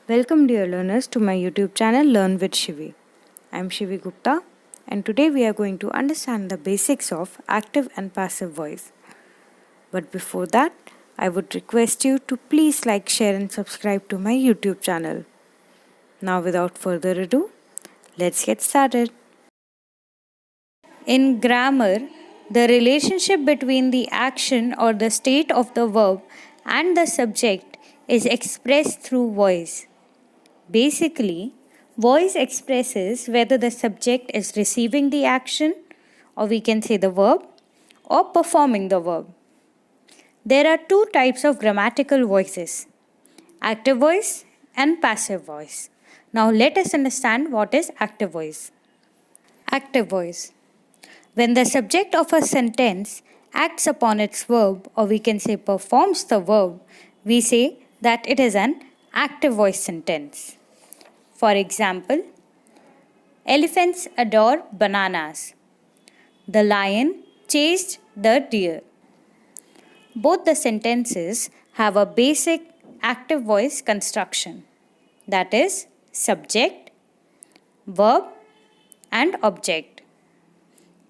Welcome, dear learners, to my YouTube channel Learn with Shivi. I am Shivi Gupta, and today we are going to understand the basics of active and passive voice. But before that, I would request you to please like, share, and subscribe to my YouTube channel. Now, without further ado, let's get started. In grammar, the relationship between the action or the state of the verb and the subject is expressed through voice. Basically, voice expresses whether the subject is receiving the action, or we can say the verb, or performing the verb. There are two types of grammatical voices: active voice and passive voice. Now, let us understand what is active voice. Active voice. When the subject of a sentence acts upon its verb, or we can say performs the verb, we say that it is an active voice sentence. For example, elephants adore bananas. The lion chased the deer. Both the sentences have a basic active voice construction, that is, subject, verb, and object.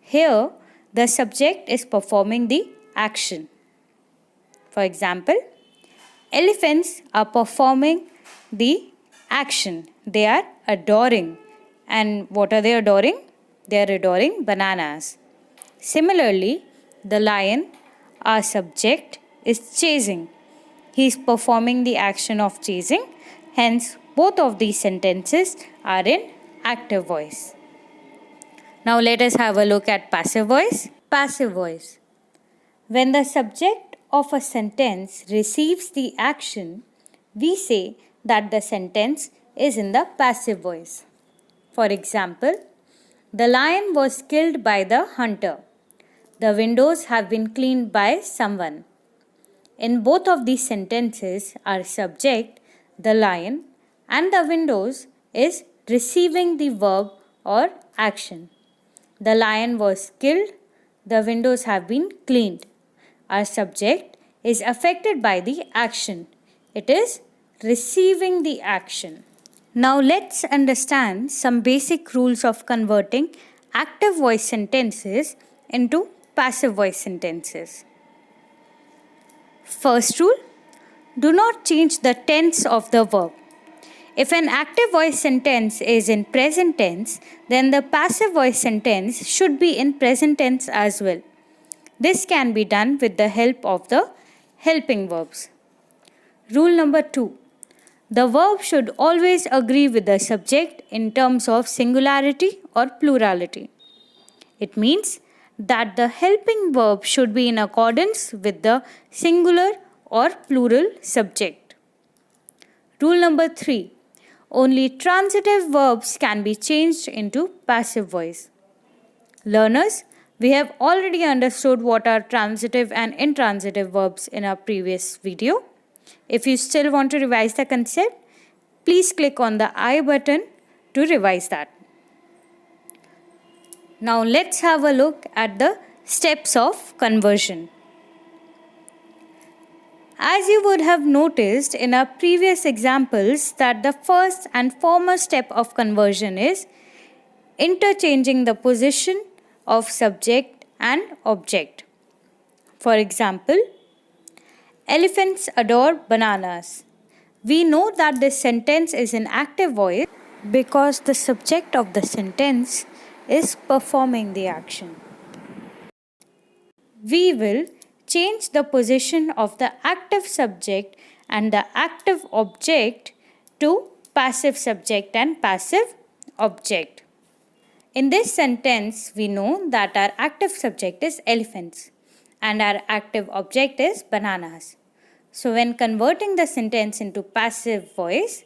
Here, the subject is performing the action. For example, elephants are performing the action. They are adoring. And what are they adoring? They are adoring bananas. Similarly, the lion, our subject, is chasing. He is performing the action of chasing. Hence, both of these sentences are in active voice. Now, let us have a look at passive voice. Passive voice. When the subject of a sentence receives the action, we say that the sentence is in the passive voice. For example, the lion was killed by the hunter. The windows have been cleaned by someone. In both of these sentences, our subject, the lion, and the windows is receiving the verb or action. The lion was killed. The windows have been cleaned. Our subject is affected by the action. It is receiving the action. Now let's understand some basic rules of converting active voice sentences into passive voice sentences. First rule, do not change the tense of the verb. If an active voice sentence is in present tense, then the passive voice sentence should be in present tense as well. This can be done with the help of the helping verbs. Rule number 2. The verb should always agree with the subject in terms of singularity or plurality. It means that the helping verb should be in accordance with the singular or plural subject. Rule number 3. Only transitive verbs can be changed into passive voice. Learners, we have already understood what are transitive and intransitive verbs in our previous video. If you still want to revise the concept, please click on the I button to revise that. Now let's have a look at the steps of conversion. As you would have noticed in our previous examples that the first and foremost step of conversion is interchanging the position of subject and object. For example, elephants adore bananas. We know that this sentence is in active voice because the subject of the sentence is performing the action. We will change the position of the active subject and the active object to passive subject and passive object. In this sentence, we know that our active subject is elephants and our active object is bananas. So, when converting the sentence into passive voice,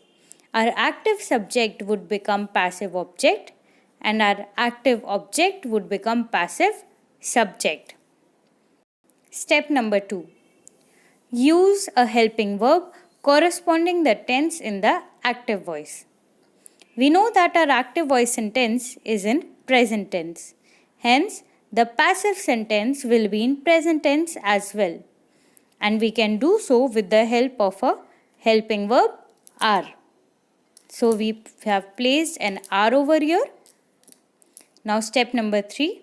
our active subject would become passive object and our active object would become passive subject. Step number 2. Use a helping verb corresponding the tense in the active voice. We know that our active voice sentence is in present tense. Hence, the passive sentence will be in present tense as well. And we can do so with the help of a helping verb are. So we have placed an R over here. Now step number 3.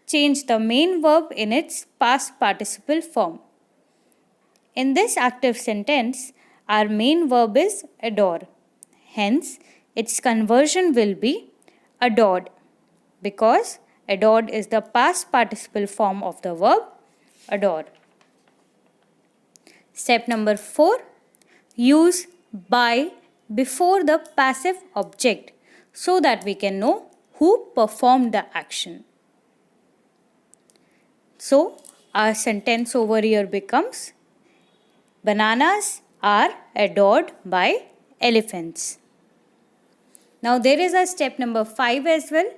Change the main verb in its past participle form. In this active sentence, our main verb is adore. Hence, its conversion will be adored, because adored is the past participle form of the verb adore. Step number 4. Use by before the passive object so that we can know who performed the action. So, our sentence over here becomes, bananas are adored by elephants. Now, there is a step number 5 as well,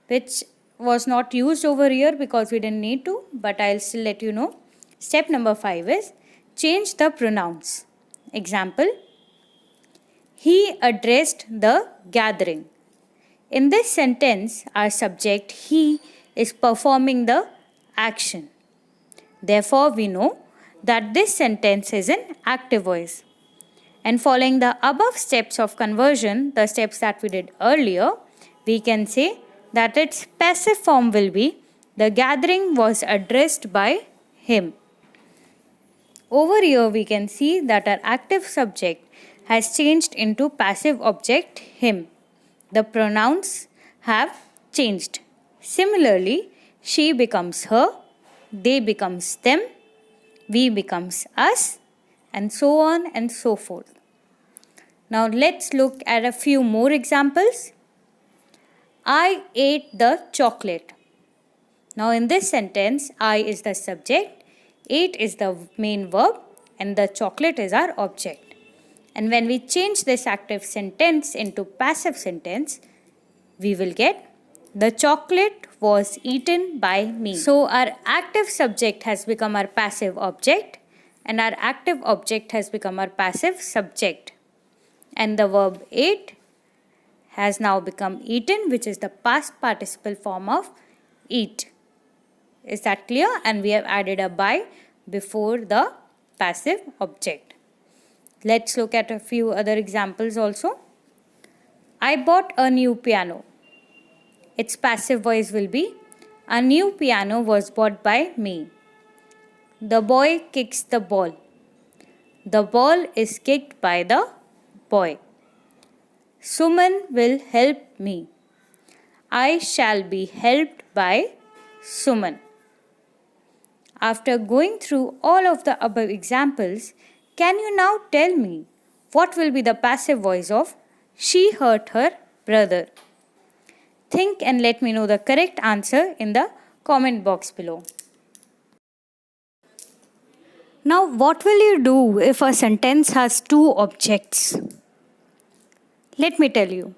which was not used over here because we didn't need to, but I'll still let you know. Step number 5 is change the pronouns. Example, he addressed the gathering. In this sentence, our subject he is performing the action. Therefore, we know that this sentence is in active voice. And following the above steps of conversion, the steps that we did earlier, we can say that its passive form will be, the gathering was addressed by him. Over here, we can see that our active subject has changed into passive object him. The pronouns have changed. Similarly, she becomes her, they becomes them, we becomes us, and so on and so forth. Now let's look at a few more examples. I ate the chocolate. Now in this sentence, I is the subject, ate is the main verb, and the chocolate is our object. And when we change this active sentence into passive sentence, we will get, the chocolate was eaten by me. So our active subject has become our passive object, and our active object has become our passive subject. And the verb ate has now become eaten, which is the past participle form of eat. Is that clear? And we have added a by before the passive object. Let's look at a few other examples also. I bought a new piano. Its passive voice will be, a new piano was bought by me. The boy kicks the ball. The ball is kicked by the boy. Suman will help me. I shall be helped by Suman. After going through all of the above examples, can you now tell me what will be the passive voice of she hurt her brother? Think and let me know the correct answer in the comment box below. Now, what will you do if a sentence has two objects? Let me tell you.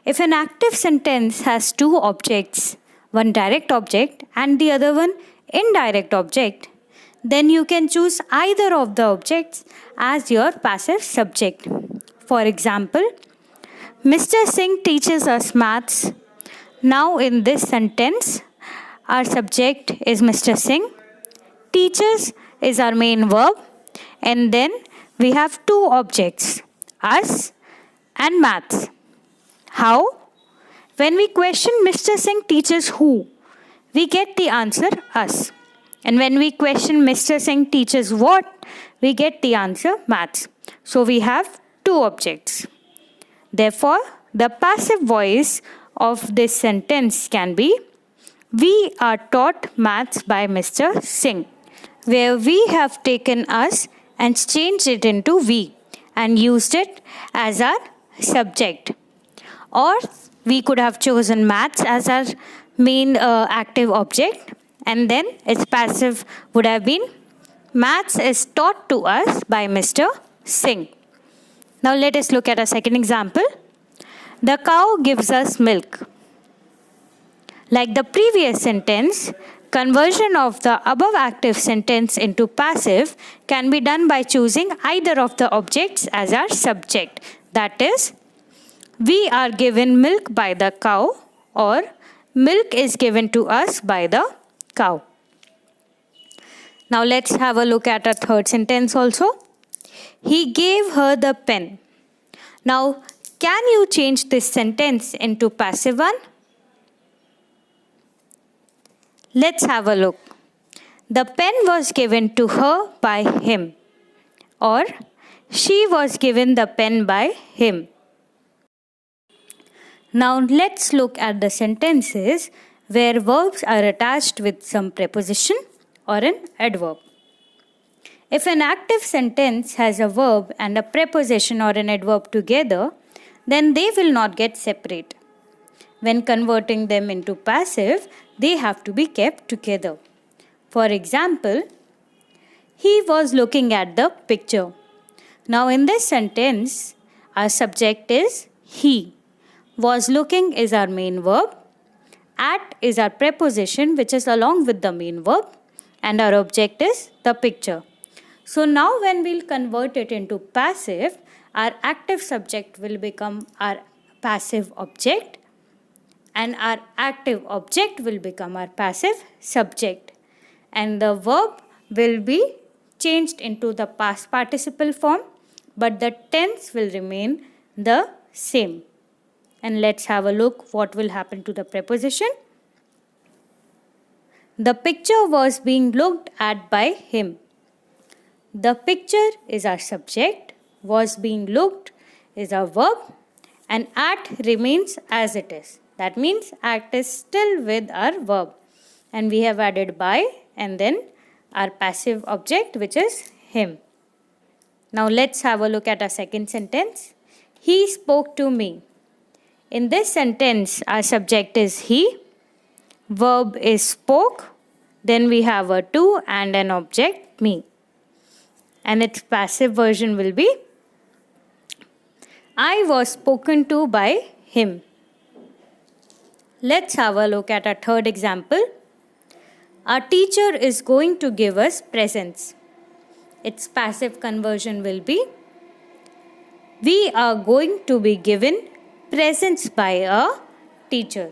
If an active sentence has two objects, one direct object and the other one indirect object, then you can choose either of the objects as your passive subject. For example, Mr. Singh teaches us maths. Now in this sentence, our subject is Mr. Singh. Teaches is our main verb, and then we have two objects, us and maths. How? When we question Mr. Singh teaches who, we get the answer us. And when we question Mr. Singh teaches what, we get the answer maths. So we have two objects. Therefore, the passive voice of this sentence can be, we are taught maths by Mr. Singh, where we have taken us and changed it into we and used it as our subject. Or we could have chosen maths as our main active object, and then its passive would have been, maths is taught to us by Mr. Singh. Now let us look at a second example. The cow gives us milk. Like the previous sentence, conversion of the above active sentence into passive can be done by choosing either of the objects as our subject. That is, we are given milk by the cow, or milk is given to us by the cow. Now let's have a look at a third sentence also. He gave her the pen. Now Can you change this sentence into passive one? Let's have a look. The pen was given to her by him, or she was given the pen by him. Now let's look at the sentences where verbs are attached with some preposition or an adverb. If an active sentence has a verb and a preposition or an adverb together, then they will not get separate. When converting them into passive, they have to be kept together. For example, he was looking at the picture. Now in this sentence, our subject is he. Was looking is our main verb. At is our preposition which is along with the main verb, and our object is the picture. So now when we'll convert it into passive, our active subject will become our passive object, and our active object will become our passive subject. And the verb will be changed into the past participle form, but the tense will remain the same. And let's have a look what will happen to the preposition. The picture was being looked at by him. The picture is our subject, was being looked is our verb, and at remains as it is. That means at is still with our verb, and we have added by and then our passive object which is him. Now let's have a look at our second sentence. He spoke to me. In this sentence, our subject is he, verb is spoke, then we have a to and an object me. And its passive version will be I was spoken to by him. Let's have a look at our third example. Our teacher is going to give us presents. Its passive conversion will be we are going to be given presents by a teacher.